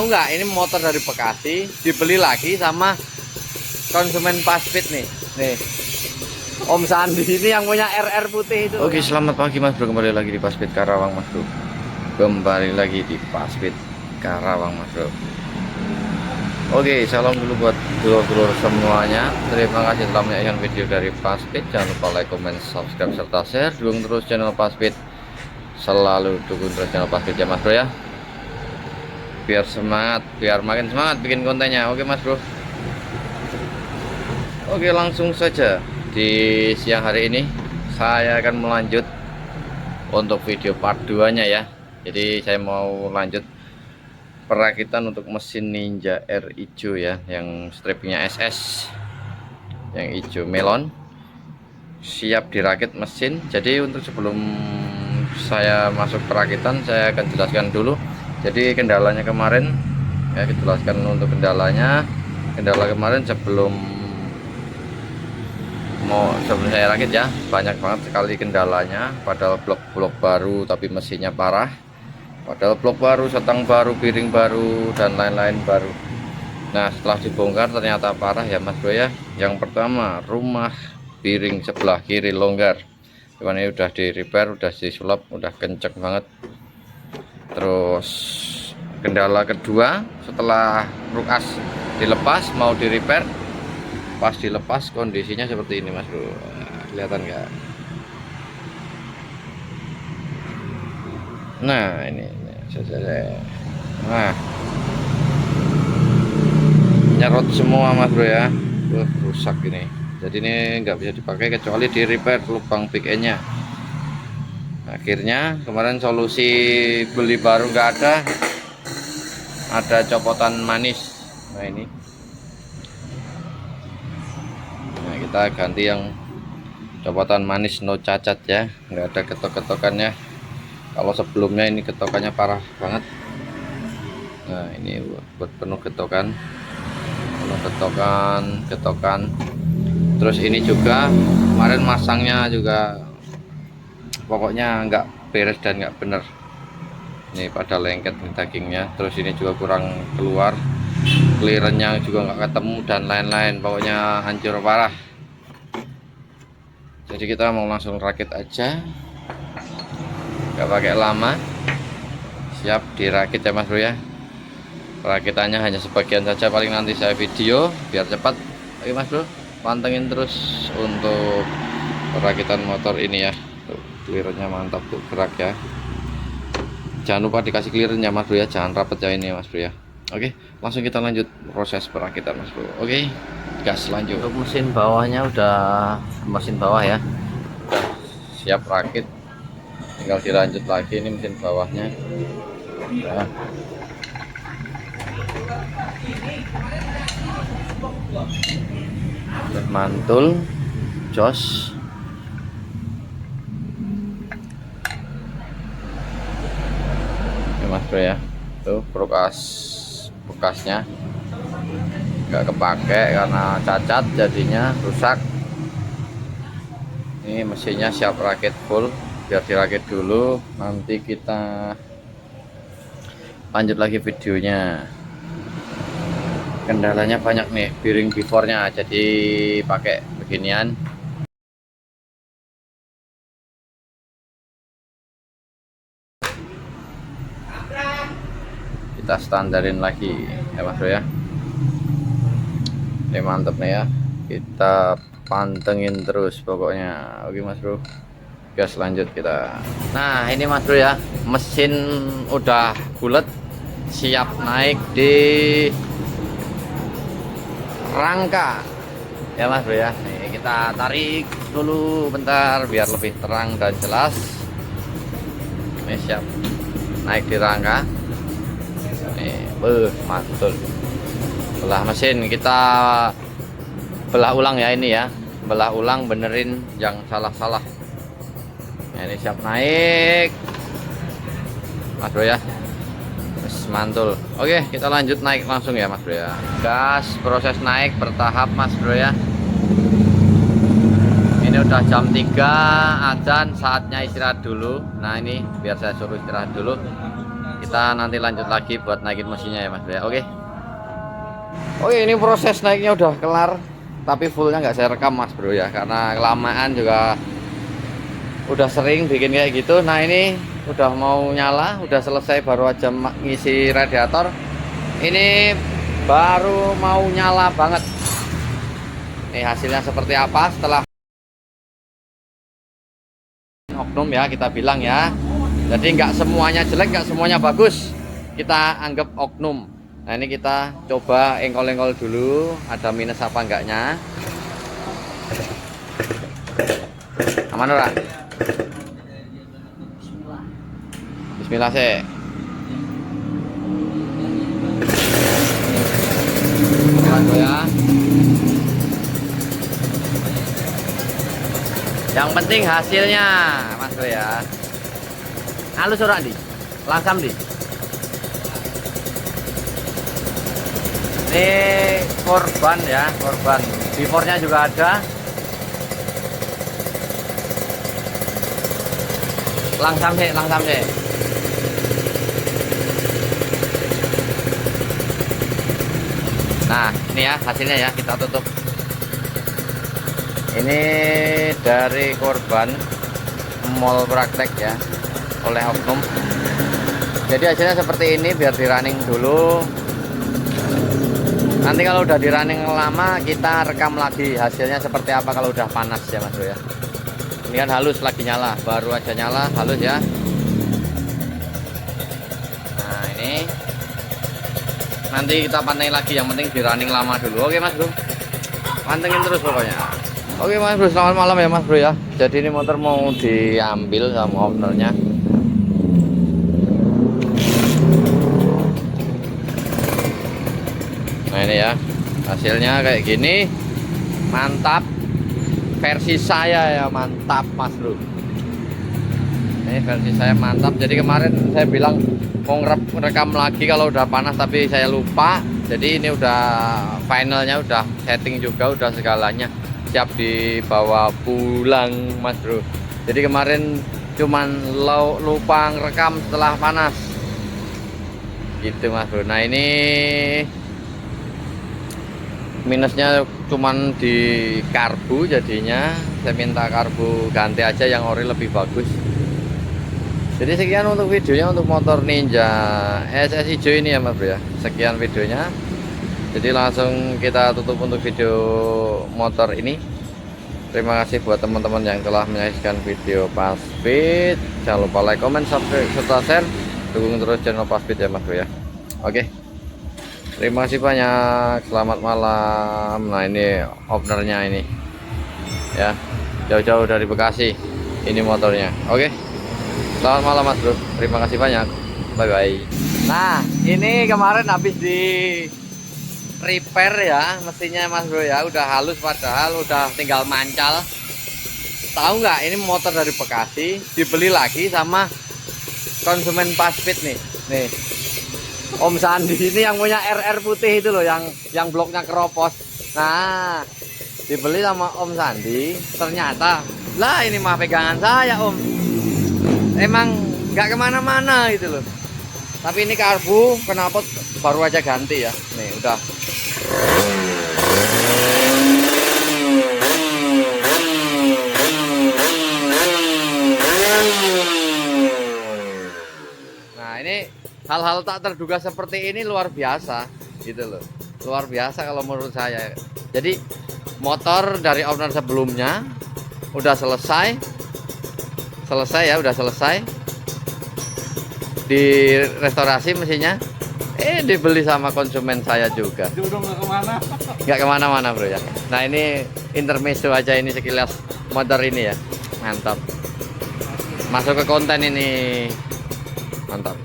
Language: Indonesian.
tahu nggak, ini motor dari Bekasi dibeli lagi sama konsumen Paspit nih. Nih, Om Sandi ini yang punya RR putih itu. Oke, selamat pagi Mas Bro, kembali lagi di Paspit Karawang Mas Bro. Kembali lagi di Paspit Karawang Mas Bro. Oke, salam dulu buat dulur-dulur semuanya. Terima kasih telah menyaksikan video dari Paspit. Jangan lupa like, comment, subscribe serta share. Dukung terus channel Paspit. Selalu dukung terus channel Paspit ya Mas Bro ya. Biar semangat, biar makin semangat bikin kontennya. Oke Mas Bro. Oke, langsung saja di siang hari ini saya akan melanjut untuk video part 2 nya ya. Jadi saya mau lanjut perakitan untuk mesin Ninja R hijau ya, yang stripnya SS yang hijau melon, siap dirakit mesin. Jadi untuk sebelum saya masuk perakitan, saya akan jelaskan dulu. Jadi kendalanya kemarin ya, dijelaskan untuk kendala kemarin sebelum saya rakit ya, banyak banget sekali kendalanya. Padahal blok baru tapi mesinnya parah, padahal blok baru, setang baru, piring baru, dan lain-lain baru. Nah, setelah dibongkar ternyata parah ya Mas Bro ya. Yang pertama, rumah piring sebelah kiri longgar. Cuman ini udah di repair, udah disulap, udah kenceng banget. Terus kendala kedua, setelah rukas dilepas mau di repair, pas dilepas kondisinya seperti ini Mas Bro. Kelihatan nggak? Nah ini nah, nyerot semua Mas Bro ya. Rusak ini. Jadi ini nggak bisa dipakai kecuali di repair lubang big end nya. Akhirnya kemarin solusi beli baru nggak ada copotan manis. Nah ini, nah kita ganti yang copotan manis no cacat ya, nggak ada ketok-ketokannya. Kalau sebelumnya ini ketokannya parah banget. Nah ini buat penuh ketokan, ketokan. Terus ini juga kemarin masangnya juga pokoknya nggak beres dan nggak bener. Ini pada lengket dagingnya. Terus ini juga kurang keluar, clearance-nya juga nggak ketemu, dan lain-lain. Pokoknya hancur parah. Jadi kita mau langsung rakit aja, nggak pakai lama, siap dirakit ya Mas Bro ya. Perakitannya hanya sebagian saja, paling nanti saya video biar cepat. Oke Mas Bro, pantengin terus untuk perakitan motor ini ya. Tuh, clearance-nya mantap tuh, gerak ya. Jangan lupa dikasih clearance ya Mas Bro ya, jangan rapet ya ini Mas Bro ya. Oke, langsung kita lanjut proses perakitan Mas Bro. Oke, gas lanjut. Untuk mesin bawahnya udah, mesin bawah ya udah siap rakit, tinggal dilanjut lagi. Ini mesin bawahnya ya. Mantul, jos, Mas Bro ya. Tuh bekasnya nggak kepake karena cacat, jadinya rusak. Ini mesinnya siap rakit full, biar dirakit dulu, nanti kita lanjut lagi videonya. Kendalanya banyak nih, bearing beforenya, jadi pakai beginian. Kita standarin lagi ya Mas Bro ya. Ini mantep nih ya, kita pantengin terus pokoknya. Oke Mas Bro, gas lanjut kita. Nah ini Mas Bro ya, mesin udah bulat, siap naik di rangka ya Mas Bro ya. Nih kita tarik dulu bentar biar lebih terang dan jelas. Ini siap naik di rangka. Mantul. Belah mesin kita belah ulang ya, ini ya, belah ulang, benerin yang salah-salah. Nah, ini siap naik Mas Bro ya. Mantul. Oke, kita lanjut naik langsung ya Mas Bro ya. Gas, proses naik bertahap Mas Bro ya. Ini udah jam 3 adzan, saatnya istirahat dulu. Nah ini biar saya suruh istirahat dulu. kita nanti lanjut lagi buat naikin mesinnya ya Mas Bro ya. Oke. Oke, ini proses naiknya udah kelar, tapi fullnya nggak saya rekam Mas Bro ya, karena kelamaan juga udah sering bikin kayak gitu. Nah ini udah mau nyala, udah selesai, baru aja ngisi radiator. Ini baru mau nyala banget. Nih hasilnya seperti apa setelah oknum ya, kita bilang ya. Jadi nggak semuanya jelek, nggak semuanya bagus, kita anggap oknum. Nah ini kita coba engkol-engkol dulu, ada minus apa enggaknya. Aman ora? Bismillah sih. Ya. Yang penting hasilnya Mas Bro ya. Halus ora di? Langsam di? Ini korban ya, korban. Before-nya juga ada. Langsam sih, langsam sih. Nah, ini ya hasilnya ya, kita tutup. Ini dari korban mall praktek ya, oleh oknum. Jadi hasilnya seperti ini, biar di running dulu. Nanti kalau udah di running lama, kita rekam lagi hasilnya seperti apa kalau udah panas ya Mas Bro ya. Ini kan halus, lagi nyala, baru aja nyala, halus ya. Nah ini nanti kita pantengin lagi, yang penting di running lama dulu. Oke Mas Bro, pantengin terus pokoknya. Oke Mas Bro, selamat malam ya Mas Bro ya. Jadi ini motor mau diambil sama ownernya. Nah ini ya hasilnya kayak gini, mantap. Versi saya ya mantap Mas Bro. Ini versi saya mantap. Jadi kemarin saya bilang mau rekam lagi kalau udah panas, tapi saya lupa. Jadi ini udah finalnya, udah setting juga, udah segalanya siap dibawa pulang Mas Bro. Jadi kemarin cuman lupa ngerekam setelah panas gitu Mas Bro. Nah ini minusnya cuman di karbu, jadinya saya minta karbu ganti aja yang ori lebih bagus. Jadi sekian untuk videonya untuk motor Ninja SS hijau ini ya Mas Bro ya. Sekian videonya. Jadi langsung kita tutup untuk video motor ini. Terima kasih buat teman-teman yang telah menyaksikan video Passpeed. Jangan lupa like, comment, subscribe, serta share. Dukung terus channel Passpeed ya Mas Bro ya. Oke. Terima kasih banyak. Selamat malam. Nah ini ownernya ini. Ya, jauh-jauh dari Bekasi. Ini motornya. Oke. Selamat malam Mas Bro. Terima kasih banyak. Bye bye. Nah, ini kemarin habis di repair ya mesinnya Mas Bro ya, udah halus, padahal udah tinggal mancal. Tahu nggak, ini motor dari Bekasi dibeli lagi sama konsumen Passpeed nih Om Sandi ini, yang punya RR putih itu loh, yang bloknya keropos. Nah dibeli sama Om Sandi, ternyata lah ini mah pegangan saya Om, emang nggak kemana-mana gitu loh. Tapi ini karbu knalpot baru aja ganti ya, nih udah. Nah ini hal-hal tak terduga seperti ini luar biasa gitu loh, luar biasa kalau menurut saya. Jadi motor dari owner sebelumnya udah selesai ya, udah selesai di restorasi mesinnya, dibeli sama konsumen saya juga. Nggak kemana-mana Bro ya. Nah ini intermezzo aja, ini sekilas motor ini ya, mantap, masuk ke konten ini, mantap.